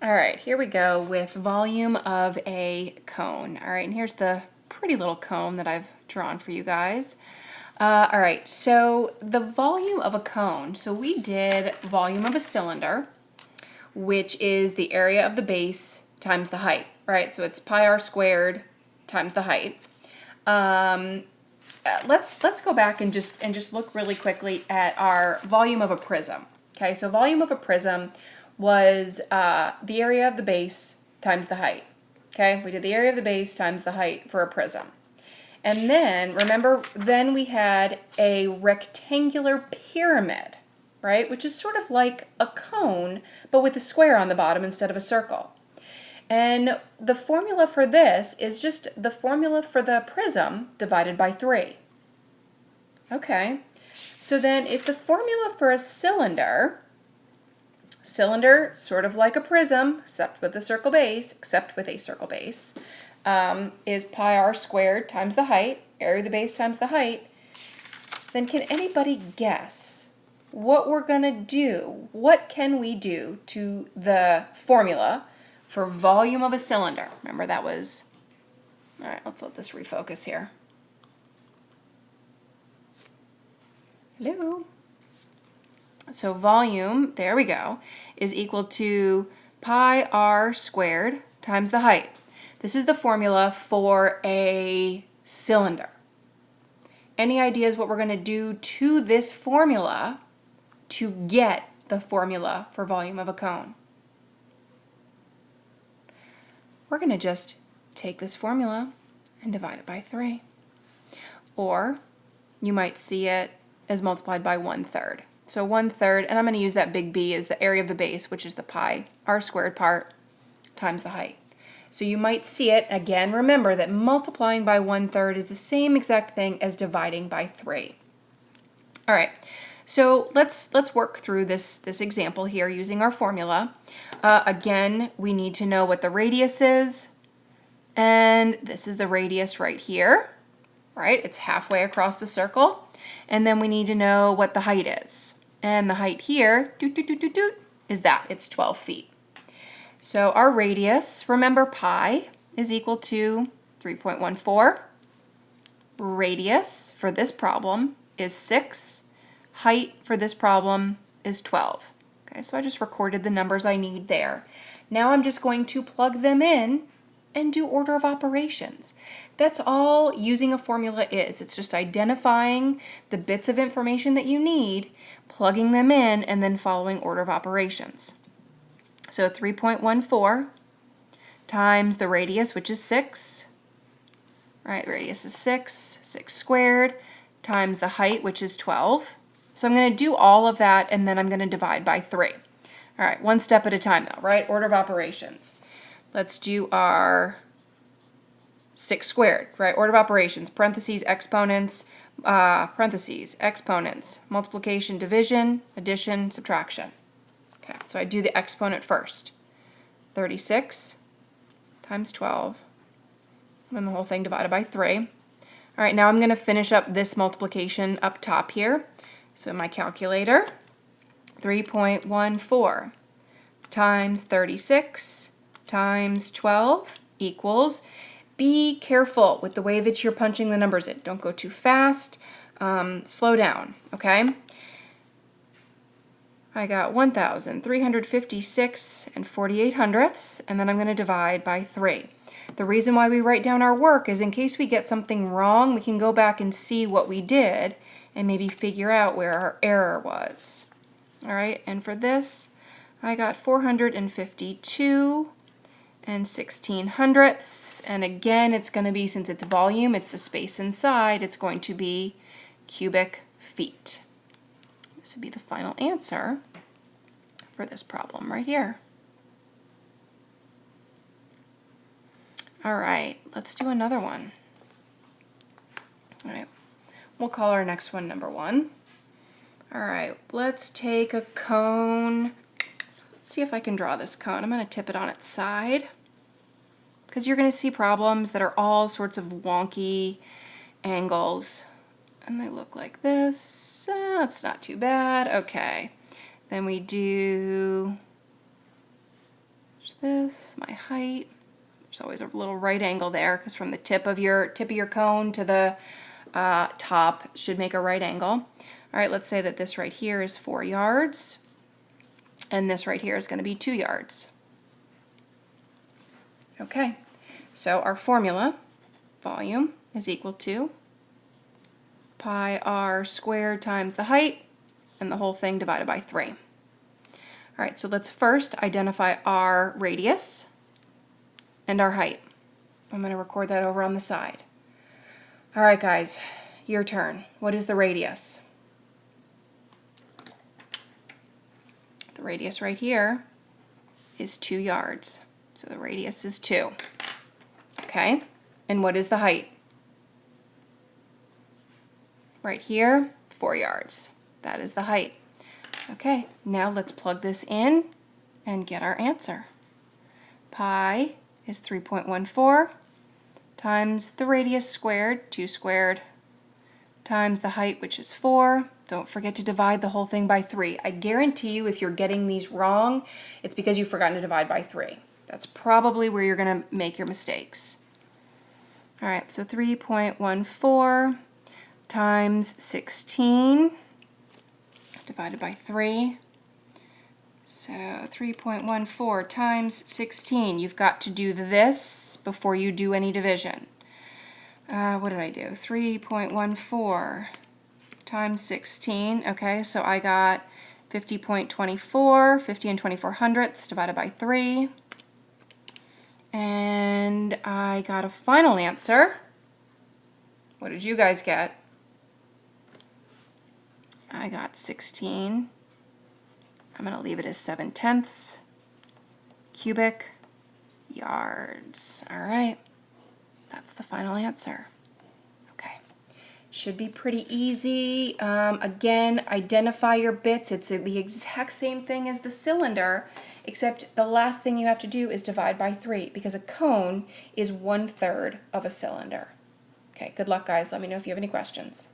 All right, here we go with volume of a cone. All right, and here's the pretty little cone that I've drawn for you guys. All right, so the volume of a cone. So we did volume of a cylinder, which is the area of the base times the height, right? So it's pi r squared times the height. Let's go back and just look really quickly at our volume of a prism. Okay, so volume of a prism was the area of the base times the height. Okay, we did the area of the base times the height for a prism. And then, remember, then we had a rectangular pyramid, right? Which is sort of like a cone, but with a square on the bottom instead of a circle. And the formula for this is just the formula for the prism divided by 3. Okay, so then if the formula for a cylinder sort of like a prism, except with a circle base, is pi r squared times the height, area of the base times the height, then can anybody guess what we're going to do? What can we do to the formula for volume of a cylinder? Remember that was, all right, let's let this refocus here. Hello. So volume, there we go, is equal to pi r squared times the height. This is the formula for a cylinder. Any ideas what we're going to do to this formula to get the formula for volume of a cone? We're going to just take this formula and divide it by 3. Or you might see it as multiplied by 1/3. So 1/3, and I'm going to use that big B as the area of the base, which is the pi r squared part times the height. So you might see it, again, remember that multiplying by 1/3 is the same exact thing as dividing by 3. All right, so let's work through this example here using our formula. Again, we need to know what the radius is, and this is the radius right here, right? It's halfway across the circle. And then we need to know what the height is. And the height here, is that. It's 12 feet. So our radius, remember pi, is equal to 3.14. Radius for this problem is 6. Height for this problem is 12. Okay, so I just recorded the numbers I need there. Now I'm just going to plug them in and do order of operations. That's all using a formula is. It's just identifying the bits of information that you need, plugging them in, and then following order of operations. So 3.14 times the radius, which is 6. Right, the radius is 6 squared, times the height, which is 12. So I'm going to do all of that, and then I'm going to divide by 3. All right, one step at a time though, right? Order of operations. Let's do our 6 squared, right? Order of operations, parentheses, exponents, multiplication, division, addition, subtraction. Okay, so I do the exponent first. 36 times 12, and then the whole thing divided by 3. All right, now I'm going to finish up this multiplication up top here. So in my calculator, 3.14 times 36 times 12 equals, be careful with the way that you're punching the numbers in. Don't go too fast. Slow down, okay? I got 1,356 and 48 hundredths, and then I'm going to divide by 3. The reason why we write down our work is in case we get something wrong, we can go back and see what we did and maybe figure out where our error was. All right, and for this, I got 452 and 16 hundredths, and again it's going to be, since it's volume, it's the space inside, it's going to be cubic feet. This would be the final answer for this problem right here. All right, let's do another one. All right, we'll call our next one number 1. All right, let's take a cone. Let's see if I can draw this cone. I'm going to tip it on its side, because you're going to see problems that are all sorts of wonky angles. And they look like this. That's not too bad. Okay. Then we do this, my height. There's always a little right angle there because from the tip of your cone to the top should make a right angle. All right, let's say that this right here is 4 yards and this right here is going to be 2 yards. Okay, so our formula, volume, is equal to pi r squared times the height and the whole thing divided by 3. All right, so let's first identify our radius and our height. I'm going to record that over on the side. All right, guys, your turn. What is the radius? The radius right here is 2 yards. So the radius is 2. Okay, and what is the height? Right here, 4 yards. That is the height. Okay, now let's plug this in and get our answer. Pi is 3.14 times the radius squared, 2 squared, times the height, which is 4. Don't forget to divide the whole thing by 3. I guarantee you if you're getting these wrong, it's because you've forgotten to divide by 3. That's probably where you're going to make your mistakes. All right, so 3.14 times 16 divided by 3. So 3.14 times 16. You've got to do this before you do any division. What did I do? 3.14 times 16. Okay, so I got 50.24, 50 and 24 hundredths divided by 3. And I got a final answer. What did you guys get? I got 16. I'm going to leave it as 7/10 cubic yards. All right, that's the final answer. Okay, should be pretty easy. Again, identify your bits. It's the exact same thing as the cylinder, except the last thing you have to do is divide by 3 because a cone is 1/3 of a cylinder. Okay, good luck, guys. Let me know if you have any questions.